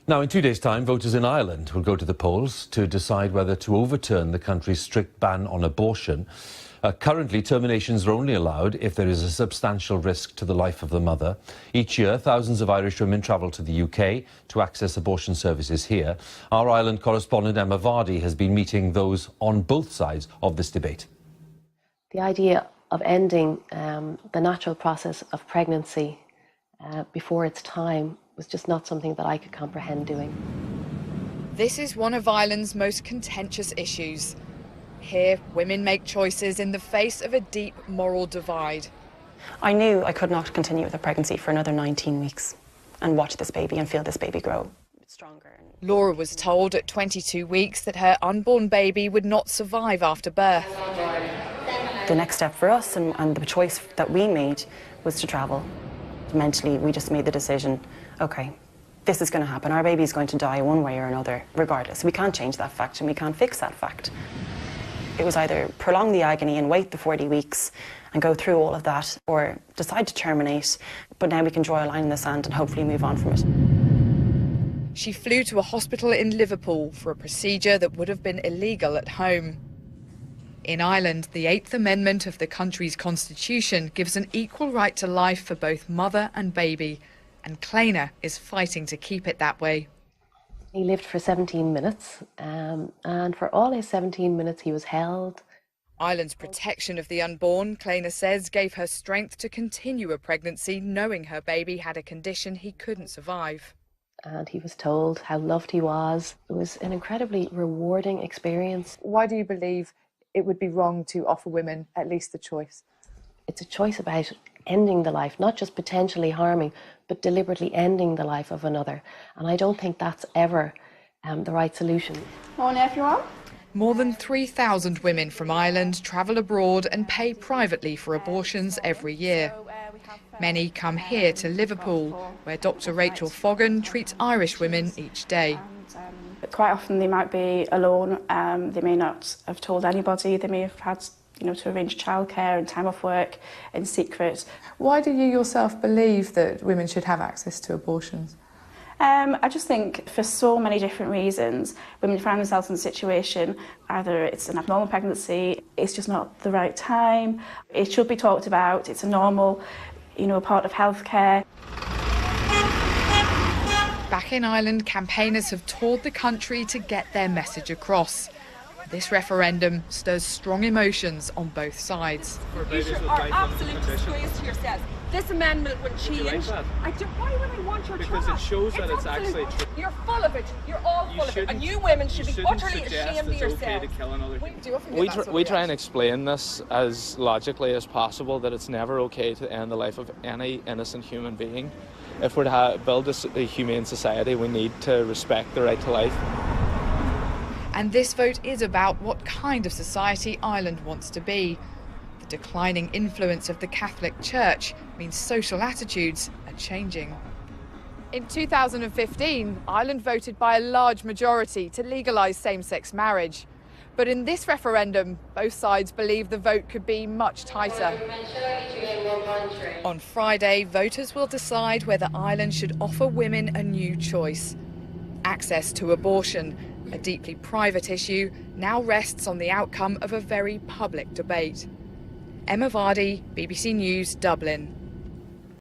Now, in 2 days' time, voters in Ireland will go to the polls to decide whether to overturn the country's strict ban on abortion. Currently, terminations are only allowed if there is a substantial risk to the life of the mother. Each year, thousands of Irish women travel to the UK to access abortion services here. Our Ireland correspondent Emma Vardy has been meeting those on both sides of this debate. The idea of ending the natural process of pregnancy before its time was just not something that I could comprehend doing. This is one of Ireland's most contentious issues. Here, women make choices in the face of a deep moral divide. I knew I could not continue with a pregnancy for another 19 weeks and watch this baby and feel this baby grow stronger. Laura was told at 22 weeks that her unborn baby would not survive after birth. The next step for us and the choice that we made was to travel. Mentally, we just made the decision, OK, this is going to happen. Our baby is going to die one way or another, regardless. We can't change that fact and we can't fix that fact. It was either prolong the agony and wait the 40 weeks and go through all of that, or decide to terminate, but now we can draw a line in the sand and hopefully move on from it. She flew to a hospital in Liverpool for a procedure that would have been illegal at home. In Ireland, the 8th Amendment of the country's constitution gives an equal right to life for both mother and baby, and Cléine is fighting to keep it that way. He lived for 17 minutes, and for all his 17 minutes he was held. Ireland's protection of the unborn, Cléine says, gave her strength to continue a pregnancy, knowing her baby had a condition he couldn't survive. And he was told how loved he was. It was an incredibly rewarding experience. Why do you believe it would be wrong to offer women at least the choice? It's a choice about ending the life, not just potentially harming, but deliberately ending the life of another. And I don't think that's ever the right solution. Morning, everyone. More than 3,000 women from Ireland travel abroad and pay privately for abortions every year. Many come here to Liverpool, where Dr. Rachel Foggan treats Irish women each day. Quite often they might be alone, they may not have told anybody, they may have had to arrange childcare and time off work in secret. Why do you yourself believe that women should have access to abortions? I just think for so many different reasons, women find themselves in a situation, either it's an abnormal pregnancy, it's just not the right time, it should be talked about, it's a normal, part of healthcare. Back in Ireland, campaigners have toured the country to get their message across. This referendum stirs strong emotions on both sides. You are absolute disgrace to yourselves. This amendment would change. Why would I want your Because it shows that it's actually true. You're full of it. You're all full of it. And you women should be utterly ashamed of yourselves. We try and explain this as logically as possible, that it's never okay to end the life of any innocent human being. If we're to build a humane society, we need to respect the right to life. And this vote is about what kind of society Ireland wants to be. The declining influence of the Catholic Church means social attitudes are changing. In 2015, Ireland voted by a large majority to legalise same-sex marriage. But in this referendum, both sides believe the vote could be much tighter. On Friday, voters will decide whether Ireland should offer women a new choice. Access to abortion, a deeply private issue, now rests on the outcome of a very public debate. Emma Vardy, BBC News, Dublin.